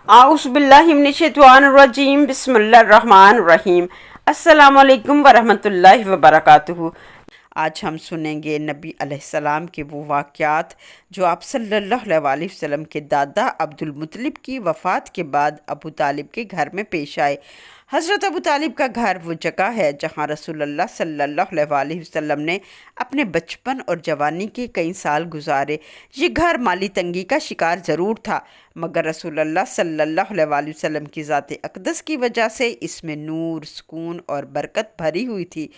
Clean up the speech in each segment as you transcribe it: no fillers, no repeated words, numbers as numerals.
आउज़ बिल्लाहि मिनश्शैतानिर्रजीम बिस्मिल्लाहिर्रहमानिर्रहीम। अस्सलामु अलैकुम वरहमतुल्लाहि वबरकातुहू। आज हम सुनेंगे नबी अलैहिस्सलाम के वो वाक़यात जो आप सल्लल्लाहु अलैहि वसल्लम के दादा अब्दुल मुत्तलिब की वफ़ात के बाद अबू तालिब के घर में पेश आए। हज़रत अबू तालिब का घर वो जगह है जहाँ रसूलुल्लाह सल्लल्लाहु अलैहि वसल्लम ने अपने बचपन और जवानी के कई साल गुजारे। ये घर माली तंगी का शिकार ज़रूर था, मगर रसूलुल्लाह सल्लल्लाहु अलैहि वसल्लम की ज़ात अक़दस की वजह से इसमें नूर, सुकून और बरकत भरी हुई थी।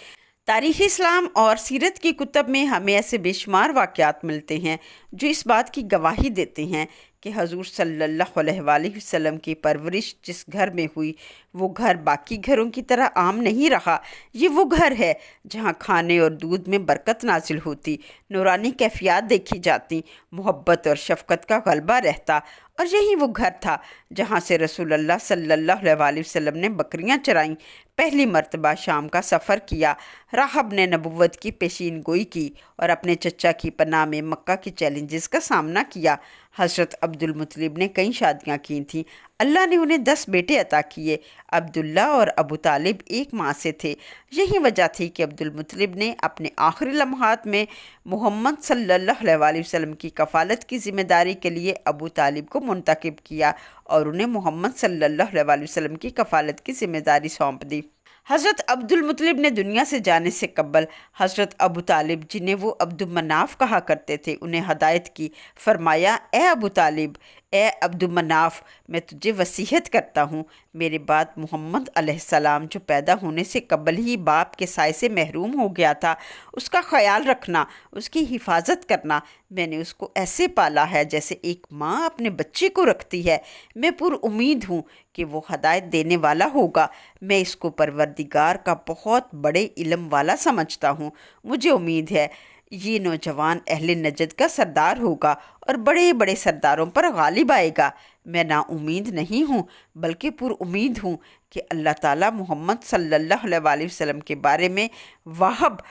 तारीख़ इस्लाम और सीरत की कुतब में हमें ऐसे बेशुमार वाक़यात मिलते हैं जो इस बात की गवाही देते हैं कि हजूर सल्लल्लाहु अलैहि वसल्लम की परवरिश जिस घर में हुई वो घर बाकी घरों की तरह आम नहीं रहा। ये वो घर है जहाँ खाने और दूध में बरकत नाजिल होती, नूरानी कैफियत देखी जाती, मोहब्बत और शफ़क़त का गलबा रहता। और यही वो घर था जहाँ से रसूलुल्लाह सल्लल्लाहु अलैहि वसल्लम ने बकरियाँ चराईं, पहली मर्तबा शाम का सफ़र किया, राहब ने नबुव्वत की पेशीन गोई की और अपने चचा की पनाह में मक्का के चैलेंजेस का सामना किया। हज़रत अब्दुल मुत्तलिब ने कई शादियाँ की थीं, अल्लाह ने उन्हें 10 बेटे अता किए। अब्दुल्ला और अबू तालिब एक माँ से थे। यही वजह थी कि अब्दुल मुत्तलिब ने अपने आखिरी लम्हात में मोहम्मद सल्लल्लाहु अलैहि वसल्लम की कफ़ालत की ज़िम्मेदारी के लिए अबू तालिब को मुंतखब किया और उन्हें मोहम्मद सल्लल्लाहु अलैहि वसल्लम की कफ़ालत की ज़िम्मेदारी सौंप दी। हज़रत अब्दुल मुत्तलिब ने दुनिया से जाने से कबल हज़रत अबू तालिब, जिन्हें वो अब्दुल मनाफ कहा करते थे, उन्हें हदायत की। फरमाया, ए अबू तालिब, ए अब्दुल मनाफ, मैं तुझे वसीयत करता हूँ, मेरे बाद मोहम्मद अलैहिस्सलाम जो पैदा होने से कबल ही बाप के साय से महरूम हो गया था, उसका ख्याल रखना, उसकी हिफाजत करना। मैंने उसको ऐसे पाला है जैसे एक माँ अपने बच्चे को रखती है। मैं पुरउम्मीद हूँ कि वो हदायत देने वाला होगा। मैं इसको परवरदिगार का बहुत बड़े इल्म वाला समझता हूँ। मुझे उम्मीद है ये नौजवान अहले नजद का सरदार होगा और बड़े बड़े सरदारों पर गालिब आएगा। मैं नाउम्मीद नहीं हूँ बल्कि पुरउम्मीद हूँ कि अल्लाह ताला मोहम्मद सल्लल्लाहु अलैहि वसल्लम के बारे में वहब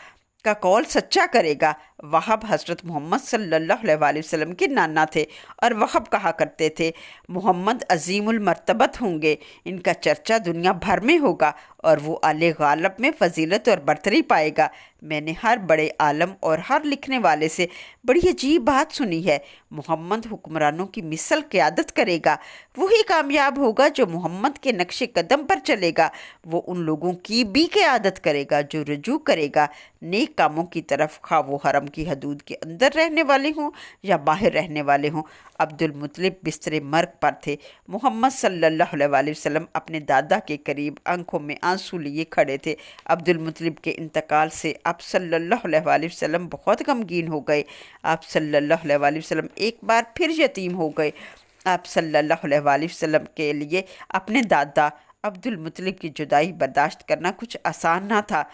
का कौल सच्चा करेगा। वहब हज़रत मोहम्मद सल्लल्लाहु अलैहि वसल्लम के नाना थे और वहब कहा करते थे, मोहम्मद अजीमुल मर्तबत होंगे, इनका चर्चा दुनिया भर में होगा और वो आले गालब में फजीलत और बरतरी पाएगा। मैंने हर बड़े आलम और हर लिखने वाले से बड़ी अजीब बात सुनी है, मोहम्मद हुक्मरानों की मिसल क़यादत करेगा। वही कामयाब होगा जो मोहम्मद के नक्शे कदम पर चलेगा। वो उन लोगों की भी क़यादत करेगा जो रुजू करेगा नेक कामों की तरफ, खा वो हरम की हदूद के अंदर रहने वाले हों या बाहर रहने वाले हों। अब्दुल मुत्तलिब बिस्तरे मर्ग पर थे। मोहम्मद सल्लल्लाहु अलैहि वसल्लम अपने दादा के करीब आंखों में आंसू लिए खड़े थे। अब्दुल मुत्तलिब के इंतकाल से आप सल्लल्लाहु अलैहि वसल्लम बहुत गमगीन हो गए। आप सल्लल्लाहु अलैहि वसल्लम एक बार फिर यतीम हो गए। आप सल्लल्लाहु अलैहि वसल्लम के लिए अपने दादा अब्दुल मुत्तलिब की जुदाई बर्दाश्त करना कुछ आसान ना था।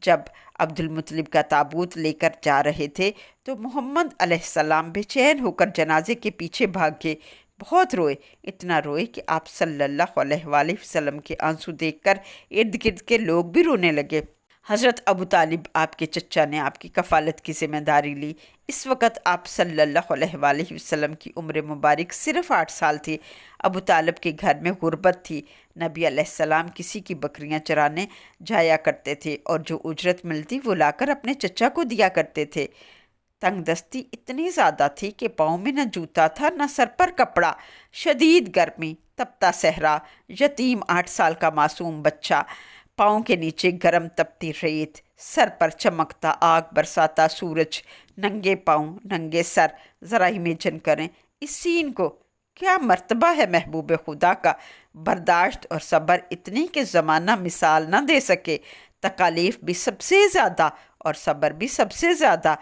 जब अब्दुल मुत्तलिब का ताबूत लेकर जा रहे थे तो मोहम्मद अलैहिस्सलाम बेचैन होकर जनाजे के पीछे भाग गए। बहुत रोए, इतना रोए कि आप सल्लल्लाहु अलैहि वसल्लम के आंसू देखकर इर्द गिर्द के लोग भी रोने लगे। हज़रत अबू तालिब, आपके चचा ने आपकी कफ़ालत की ज़िम्मेदारी ली। इस वक्त आप सल्लल्लाहु अलैहि वसल्लम की उम्र मुबारक सिर्फ़ 8 साल थी। अबू तालिब के घर में गुर्बत थी। नबी अलैहिस्सलाम किसी की बकरियां चराने जाया करते थे और जो उजरत मिलती वो लाकर अपने चचा को दिया करते थे। तंग दस्ती इतनी ज़्यादा थी कि पाँव में न जूता था न सर पर कपड़ा। शदीद गर्मी, तपता सहरा, यतीम 8 साल का मासूम बच्चा, पाँव के नीचे गरम तपती रेत, सर पर चमकता आग बरसाता सूरज, नंगे पाँव नंगे सर। ज़रा इमेजिन करें इस सीन को। क्या मर्तबा है महबूब खुदा का, बर्दाश्त और सब्र इतनी कि ज़माना मिसाल ना दे सके। तकालीफ भी सबसे ज़्यादा और सब्र भी सबसे ज़्यादा।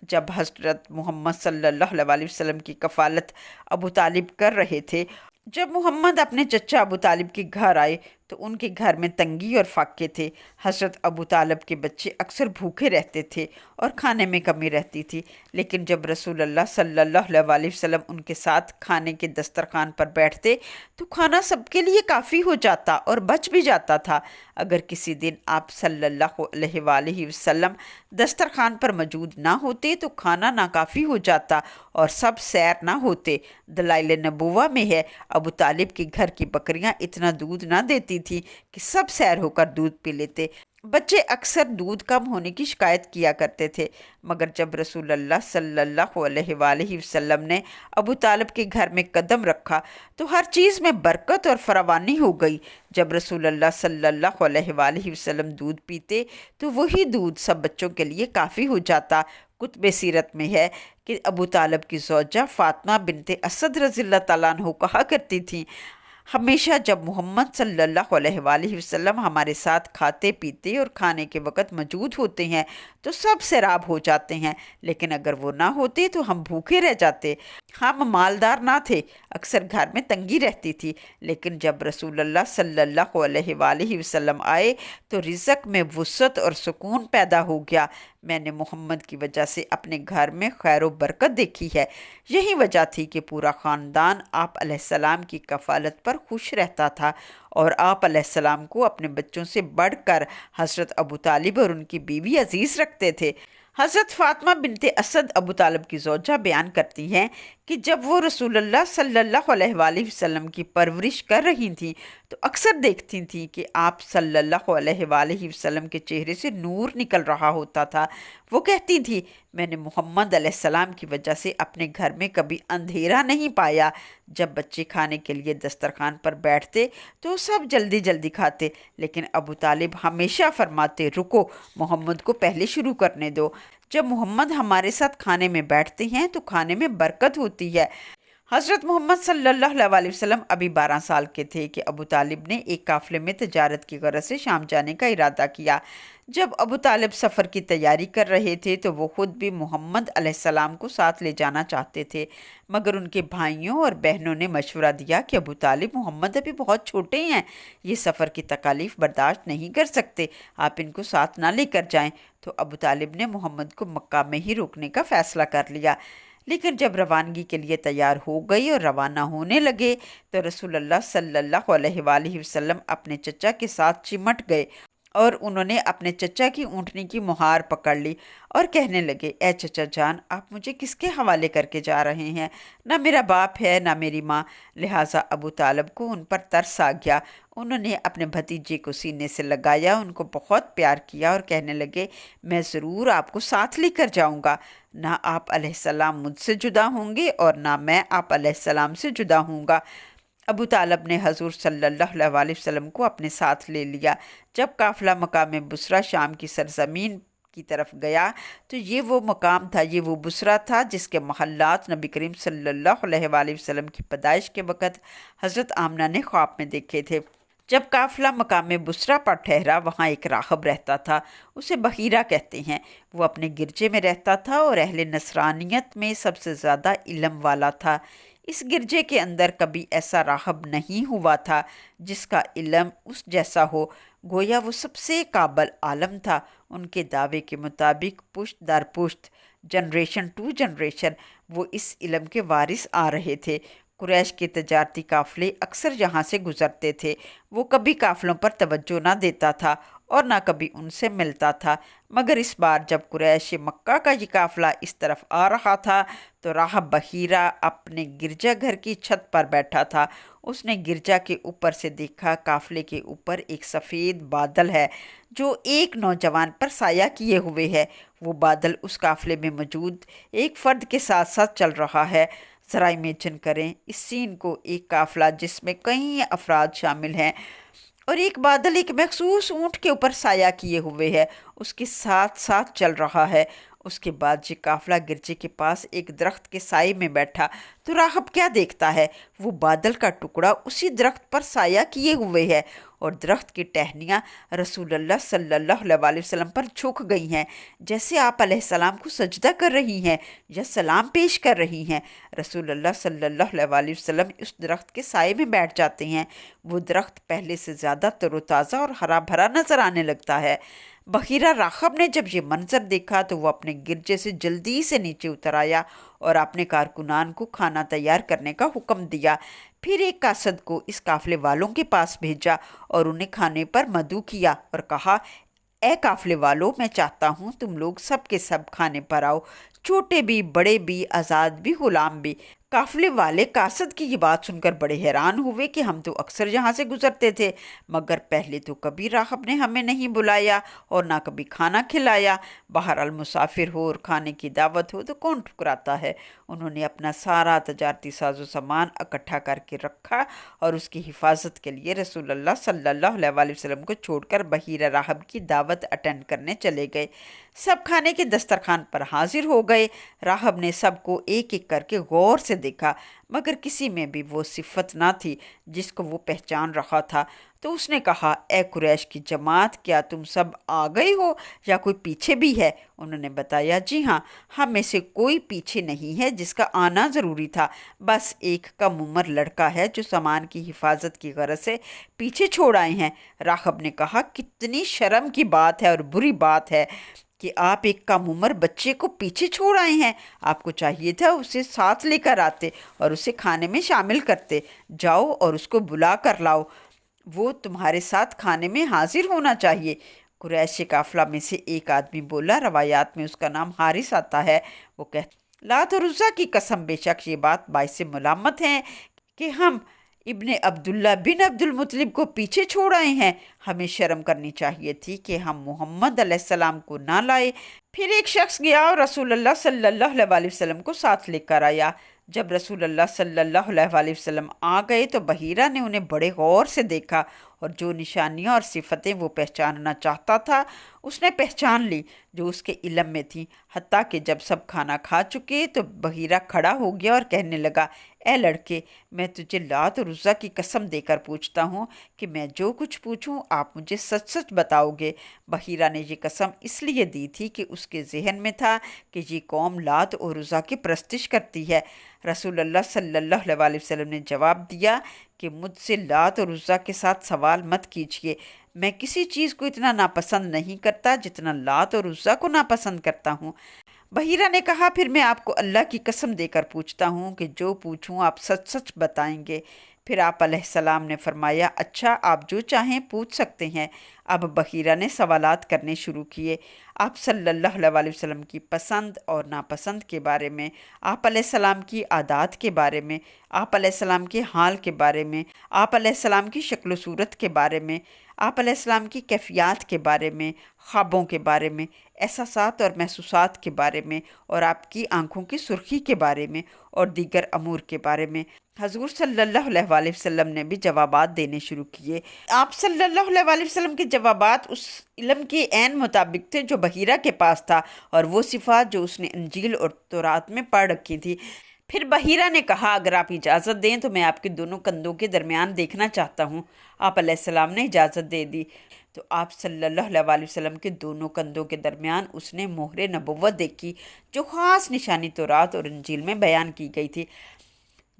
जब हज़रत मोहम्मद सल्लल्लाहु अलैहि वसल्लम की कफ़ालत अबू तालिब कर रहे थे, जब मोहम्मद अपने चचा अबू तालिब के घर आए تو ان کے گھر میں تنگی اور فاقے تھے۔ حضرت ابو طالب کے بچے اکثر بھوکے رہتے تھے اور کھانے میں کمی رہتی تھی، لیکن جب رسول اللہ صلی اللہ علیہ وسلم ان کے ساتھ کھانے کے دسترخوان پر بیٹھتے تو کھانا سب کے لیے کافی ہو جاتا اور بچ بھی جاتا تھا۔ اگر کسی دن آپ صلی اللہ علیہ وآلہ وسلم دسترخوان پر موجود نہ ہوتے تو کھانا ناکافی ہو جاتا اور سب سیر نہ ہوتے۔ دلائل نبوہ میں ہے، ابو طالب کے گھر کی بکریاں اتنا دودھ نہ دیتی تھی کہ سب سیر ہو کر دودھ پی لیتے۔ بچے اکثر دودھ کم ہونے کی شکایت کیا کرتے تھے، مگر جب رسول اللہ صلی اللہ علیہ وآلہ وسلم نے ابو طالب کے گھر میں قدم رکھا تو ہر چیز میں برکت اور فراوانی ہو گئی۔ جب رسول اللہ صلی اللہ علیہ وآلہ وسلم دودھ پیتے تو وہی دودھ سب بچوں کے لیے کافی ہو جاتا۔ کتب سیرت میں ہے کہ ابو طالب کی زوجہ فاطمہ بنت اسد رضی اللہ تعالیٰ عنہ کہا کرتی تھیں، ہمیشہ جب محمد صلی اللہ علیہ وآلہ وسلم ہمارے ساتھ کھاتے پیتے اور کھانے کے وقت موجود ہوتے ہیں تو سب سیراب ہو جاتے ہیں، لیکن اگر وہ نہ ہوتے تو ہم بھوکے رہ جاتے۔ ہم مالدار نہ تھے، اکثر گھر میں تنگی رہتی تھی، لیکن جب رسول اللہ صلی اللہ علیہ وآلہ وسلم آئے تو رزق میں وسعت اور سکون پیدا ہو گیا۔ میں نے محمد کی وجہ سے اپنے گھر میں خیر و برکت دیکھی ہے۔ یہی وجہ تھی کہ پورا خاندان آپ علیہ السلام کی کفالت پر خوش رہتا تھا، اور آپ علیہ السلام کو اپنے بچوں سے بڑھ کر حضرت ابو طالب اور ان کی بیوی عزیز رکھتے تھے۔ حضرت فاطمہ بنت اسد ابو طالب کی زوجہ بیان کرتی ہیں کہ جب وہ رسول اللہ صلی اللہ علیہ وآلہ وسلم کی پرورش کر رہی تھیں تو اکثر دیکھتی تھیں کہ آپ صلی اللہ علیہ وآلہ وسلم کے چہرے سے نور نکل رہا ہوتا تھا۔ وہ کہتی تھی، میں نے محمد علیہ السلام کی وجہ سے اپنے گھر میں کبھی اندھیرا نہیں پایا۔ جب بچے کھانے کے لیے دسترخوان پر بیٹھتے تو سب جلدی جلدی کھاتے، لیکن ابو طالب ہمیشہ فرماتے، رکو، محمد کو پہلے شروع کرنے دو۔ جب محمد ہمارے ساتھ کھانے میں بیٹھتے ہیں تو کھانے میں برکت ہوتی ہے۔ حضرت محمد صلی اللہ علیہ وسلم ابھی 12 سال کے تھے کہ ابو طالب نے ایک قافلے میں تجارت کی غرض سے شام جانے کا ارادہ کیا۔ جب ابو طالب سفر کی تیاری کر رہے تھے تو وہ خود بھی محمد علیہ السلام کو ساتھ لے جانا چاہتے تھے، مگر ان کے بھائیوں اور بہنوں نے مشورہ دیا کہ ابو طالب، محمد ابھی بہت چھوٹے ہیں، یہ سفر کی تکالیف برداشت نہیں کر سکتے، آپ ان کو ساتھ نہ لے کر جائیں۔ تو ابو طالب نے محمد کو مکہ میں ہی روکنے کا فیصلہ کر لیا۔ لیکن جب روانگی کے لیے تیار ہو گئی اور روانہ ہونے لگے تو رسول اللہ صلی اللہ علیہ وآلہ وسلم اپنے چچا کے ساتھ چمٹ گئے اور انہوں نے اپنے چچا کی اونٹنی کی مہار پکڑ لی اور کہنے لگے، اے چچا جان، آپ مجھے کس کے حوالے کر کے جا رہے ہیں؟ نہ میرا باپ ہے نہ میری ماں۔ لہٰذا ابو طالب کو ان پر ترس آ گیا۔ انہوں نے اپنے بھتیجے کو سینے سے لگایا، ان کو بہت پیار کیا اور کہنے لگے، میں ضرور آپ کو ساتھ لے کر جاؤں گا۔ نہ آپ علیہ السلام مجھ سے جدا ہوں گے اور نہ میں آپ علیہ السلام سے جدا ہوں گا۔ ابو طالب نے حضور صلی اللہ علیہ وآلہ وسلم کو اپنے ساتھ لے لیا۔ جب قافلہ مقام بصرہ شام کی سرزمین کی طرف گیا تو یہ وہ مقام تھا، یہ وہ بصرہ تھا جس کے محلات نبی کریم صلی اللہ علیہ وآلہ وسلم کی پیدائش کے وقت حضرت آمنہ نے خواب میں دیکھے تھے۔ جب قافلہ مقام بصرہ پر ٹھہرا، وہاں ایک راہب رہتا تھا، اسے بحیرہ کہتے ہیں۔ وہ اپنے گرجے میں رہتا تھا اور اہل نصرانیت میں سب سے زیادہ علم والا تھا۔ اس گرجے کے اندر کبھی ایسا راہب نہیں ہوا تھا جس کا علم اس جیسا ہو، گویا وہ سب سے قابل عالم تھا۔ ان کے دعوے کے مطابق پشت در پشت، جنریشن ٹو جنریشن، وہ اس علم کے وارث آ رہے تھے۔ قریش کے تجارتی قافلے اکثر یہاں سے گزرتے تھے۔ وہ کبھی قافلوں پر توجہ نہ دیتا تھا اور نہ کبھی ان سے ملتا تھا، مگر اس بار جب قریش مکہ کا یہ قافلہ اس طرف آ رہا تھا تو راہب بحیرہ اپنے گرجا گھر کی چھت پر بیٹھا تھا۔ اس نے گرجا کے اوپر سے دیکھا، قافلے کے اوپر ایک سفید بادل ہے جو ایک نوجوان پر سایہ کیے ہوئے ہے۔ وہ بادل اس قافلے میں موجود ایک فرد کے ساتھ ساتھ چل رہا ہے۔ ذرا امیجن کریں اس سین کو، ایک قافلہ جس میں کئی افراد شامل ہیں اور ایک بادل ایک مخصوص اونٹ کے اوپر سایہ کیے ہوئے ہے، اس کے ساتھ ساتھ چل رہا ہے۔ اس کے بعد یہ قافلہ گرجے کے پاس ایک درخت کے سائے میں بیٹھا تو راہب کیا دیکھتا ہے؟ وہ بادل کا ٹکڑا اسی درخت پر سایہ کیے ہوئے ہے اور درخت کی टहनियाँ रसूल अल्लाह सल्लल्लाहु अलैहि वसल्लम पर झुक गई हैं, जैसे आप अलैहिस्सलाम को सजदा कर रही हैं या सलाम पेश कर रही हैं। रसूल अल्लाह सल्लल्लाहु अलैहि वसल्लम उस दरख्त के साए में बैठ जाते हैं। वो दरख्त पहले से ज़्यादा तरोताज़ा और हरा भरा नज़र आने लगता है। बहीरा राग़ब ने जब ये मंजर देखा तो वो अपने गिरजे से जल्दी से नीचे उतर आया और अपने कारकुनान को खाना तैयार करने का हुक्म दिया। फिर एक कासद को इस काफ़िले वालों के पास भेजा और उन्हें खाने पर मदऊ किया और कहा, ए काफ़िले वालों, मैं चाहता हूँ तुम लोग सब के सब खाने पर आओ, छोटे भी, बड़े भी, आज़ाद भी, ग़ुलाम भी। काफ़िले वाले कासद की ये बात सुनकर बड़े हैरान हुए कि हम तो अक्सर यहाँ से गुजरते थे, मगर पहले तो कभी राग़ब ने हमें नहीं बुलाया और ना कभी खाना खिलाया। बहरहाल मुसाफिर हो और खाने की दावत हो तो कौन ठुकराता है। उन्होंने अपना सारा तजारती साजो सामान इकट्ठा करके रखा और उसकी हिफाजत के लिए रसूल अल्लाह सल्लल्लाहु अलैहि वसल्लम को छोड़कर बहीरा राग़ब की दावत अटेंड करने चले गए। सब खाने के दस्तरखान पर हाजिर हो गए। राग़ब ने सबको एक एक करके गौर से देखा, मगर किसी में भी वो सिफत ना थी जिसको वो पहचान रहा था। तो उसने कहा, ए कुरैश की जमात, क्या तुम सब आ गए हो या कोई पीछे भी है? उन्होंने बताया, जी हाँ, हम में से कोई पीछे नहीं है जिसका आना ज़रूरी था। बस एक कम उम्र लड़का है जो सामान की हिफाजत की गरज से पीछे छोड़ आए हैं। राग़ब ने कहा, कितनी शर्म की बात है और बुरी बात है कि आप एक कम उम्र बच्चे को पीछे छोड़ आए हैं। आपको चाहिए था उसे साथ लेकर आते और उसे खाने में शामिल करते। जाओ और उसको बुला कर लाओ, वो तुम्हारे साथ खाने में हाजिर होना चाहिए। कुरैश काफ़िला में से एक आदमी बोला, रवायात में उसका नाम हारिस आता है। वो कहता, लात और उज़्ज़ा की कसम, बेशक ये बात बाइसे मुलामत है कि हम इब्ने अब्दुल्ला बिन अब्दुल मुत्तलिब को पीछे छोड़ आए हैं। हमें शर्म करनी चाहिए थी कि हम मोहम्मद अलैहिस्सलाम को ना लाए। फिर एक शख्स गया और रसूल अल्लाह सल्लल्लाहु अलैहि वसल्लम को साथ लेकर आया। जब रसूल अल्लाह सल्लल्लाहु अलैहि वसल्लम आ गए तो बहीरा ने उन्हें बड़े गौर से देखा और जो निशानियाँ और सिफतें वो पहचानना चाहता था उसने पहचान ली जो उसके इल्म में थी। हत्ता कि जब सब खाना खा चुके तो बहीरा खड़ा हो गया और कहने लगा, ए लड़के, मैं तुझे लात और उज़्ज़ा की कसम देकर पूछता हूँ कि मैं जो कुछ पूछूँ आप मुझे सच सच बताओगे। बहीरा ने ये कसम इसलिए दी थी कि उसके जहन में था कि ये कौम लात और उज़्ज़ा की परस्तिश करती है। रसूल अल्लाह सल्लल्लाहु अलैहि वसल्लम ने जवाब दिया कि मुझसे लात और उज़्ज़ा के साथ सवाल मत कीजिए। मैं किसी चीज़ को इतना नापसंद नहीं करता जितना लात और उज़्ज़ा को नापसंद करता हूँ। बहीरा ने कहा, फिर मैं आपको अल्लाह की कसम देकर पूछता हूँ कि जो पूछूँ आप सच सच बताएंगे। फिर आप अलैहिस्सलाम ने फरमाया, अच्छा, आप जो चाहें पूछ सकते हैं। अब बहीरा ने सवालात करने शुरू किए। आप सल्लल्लाहु अलैहि वसल्लम की पसंद और नापसंद के बारे में, आप अलैहिस्सलाम की आदात के बारे में, आप अलैहिस्सलाम के हाल के बारे में, आप अलैहिस्सलाम की शक्ल सूरत के बारे में, आप अलैहिस्सलाम की कैफियत के बारे में, ख्वाबों के बारे में, एहसासात और महसूसात के बारे में, और आपकी आंखों की सुर्खी के बारे में और दीगर अमूर के बारे में। हज़ूर सल्लल्लाहु अलैहि वसल्लम ने भी जवाबात देने शुरू किए। आप सल्लल्लाहु अलैहि वसल्लम के जवाबात उस इल्म के ऐन मुताबिक थे जो बहीरा के पास था और वो सिफ़ात जो उसने इंजील और तौरात में पढ़ रखी थी। फिर बहीरा ने कहा, अगर आप इजाज़त दें तो मैं आपके दोनों कंधों के दरमियान देखना चाहता हूँ। आप अलैहिस्सलाम ने इजाज़त दे दी तो आप सल्लल्लाहु अलैहि वसल्लम के दोनों कंधों के दरमियान उसने मोहरे नबुव्वत देखी जो ख़ास निशानी तौरात और इंजील में बयान की गई थी।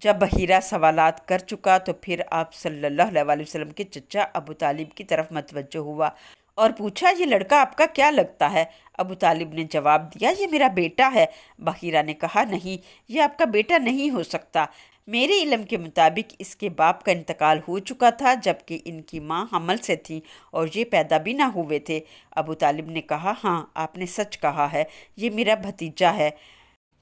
जब बहीरा सवालात कर चुका तो फिर आप सल्लल्लाहु अलैहि वसल्लम के चचा अबू तालिब की तरफ मतवज्जो हुआ और पूछा, ये लड़का आपका क्या लगता है? अबू तालिब ने जवाब दिया, ये मेरा बेटा है। बहीरा ने कहा, नहीं, ये आपका बेटा नहीं हो सकता। मेरे इल्म के मुताबिक इसके बाप का इंतकाल हो चुका था जबकि इनकी माँ हमल से थी और ये पैदा भी ना हुए थे। अबू तालिब ने कहा, हाँ, आपने सच कहा है, ये मेरा भतीजा है।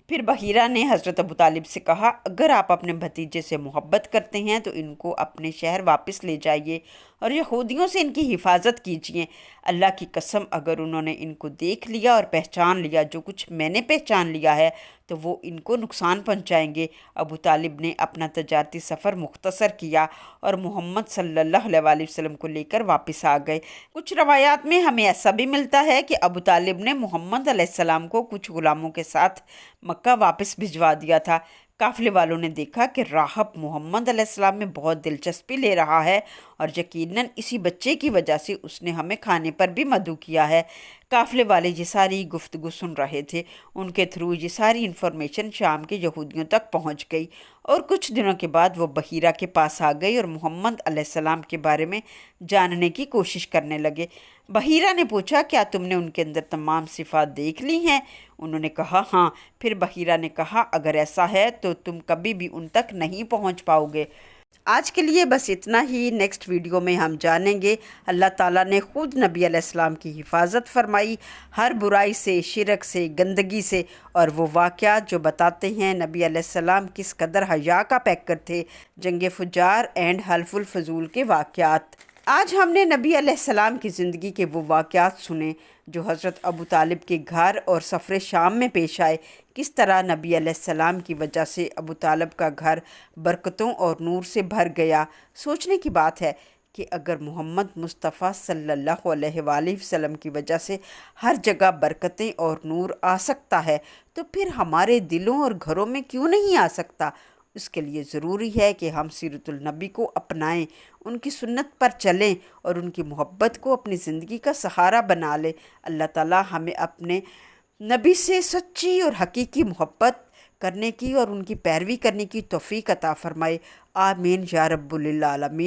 फिर बहीरा ने हज़रत अबू तालिब से कहा, अगर आप अपने भतीजे से मोहब्बत करते हैं तो इनको अपने शहर वापस ले जाइए और यहूदियों से इनकी हिफाजत कीजिए। अल्लाह की कसम, अगर उन्होंने इनको देख लिया और पहचान लिया जो कुछ मैंने पहचान लिया है तो वो इनको नुकसान पहुंचाएंगे। अबू तालिब ने अपना तजारती सफ़र मुख्तसर किया और मोहम्मद सल्लल्लाहु अलैहि वसल्लम को लेकर वापस आ गए। कुछ रवायात में हमें ऐसा भी मिलता है कि अबू तालिब ने मोहम्मद अलैहिस्सलाम को कुछ ग़ुलामों के साथ मक्का वापस भिजवा दिया था। काफ़िले वालों ने देखा कि राहब मोहम्मद अलैहिस्सलाम में बहुत दिलचस्पी ले रहा है और यकीनन इसी बच्चे की वजह से उसने हमें खाने पर भी मदऊ किया है। काफ़िले वाले ये सारी गुफ्तगू सुन रहे थे। उनके थ्रू ये सारी इन्फॉर्मेशन शाम के यहूदियों तक पहुंच गई और कुछ दिनों के बाद वो बहीरा के पास आ गई और मोहम्मद अलैहिस्सलाम के बारे में जानने की कोशिश करने लगे। बहीरा ने पूछा, क्या तुमने उनके अंदर तमाम सिफ़ात देख ली हैं? उन्होंने कहा, हाँ। फिर बहीरा ने कहा, अगर ऐसा है तो तुम कभी भी उन तक नहीं पहुंच पाओगे। आज के लिए बस इतना ही। नेक्स्ट वीडियो में हम जानेंगे अल्लाह ताला ने ख़ुद नबी अलैहिस्सलाम की हिफाजत फरमाई हर बुराई से, शिरक से, गंदगी से, और वो वाक़यात जो बताते हैं नबी अलैहिस्सलाम किस कदर हया का पैकर थे, जंग फुजार एंड हल्फुल फजूल के वाक़यात। आज हमने नबी अलैहिस्सलाम की ज़िंदगी के वो वाक़यात सुने जो हज़रत अबू तालिब के घर और सफ़र शाम में पेश आए। किस तरह नबी अलैहिस्सलाम की वजह से अबू तालिब का घर बरकतों और नूर से भर गया। सोचने की बात है कि अगर मोहम्मद मुस्तफ़ा सल्लल्लाहु अलैहि वसल्लम की वजह से हर जगह बरकतें और नूर आ सकता है, तो फिर हमारे दिलों और घरों में क्यों नहीं आ सकता। उसके लिए ज़रूरी है कि हम सीरतुल नबी को अपनाएं, उनकी सुन्नत पर चलें और उनकी मोहब्बत को अपनी ज़िंदगी का सहारा बना लें। अल्लाह ताला हमें अपने नबी से सच्ची और हकीकी मोहब्बत करने की और उनकी पैरवी करने की तौफ़ीक़ अता फ़रमाए। आमीन या रब्बुल आलमीन।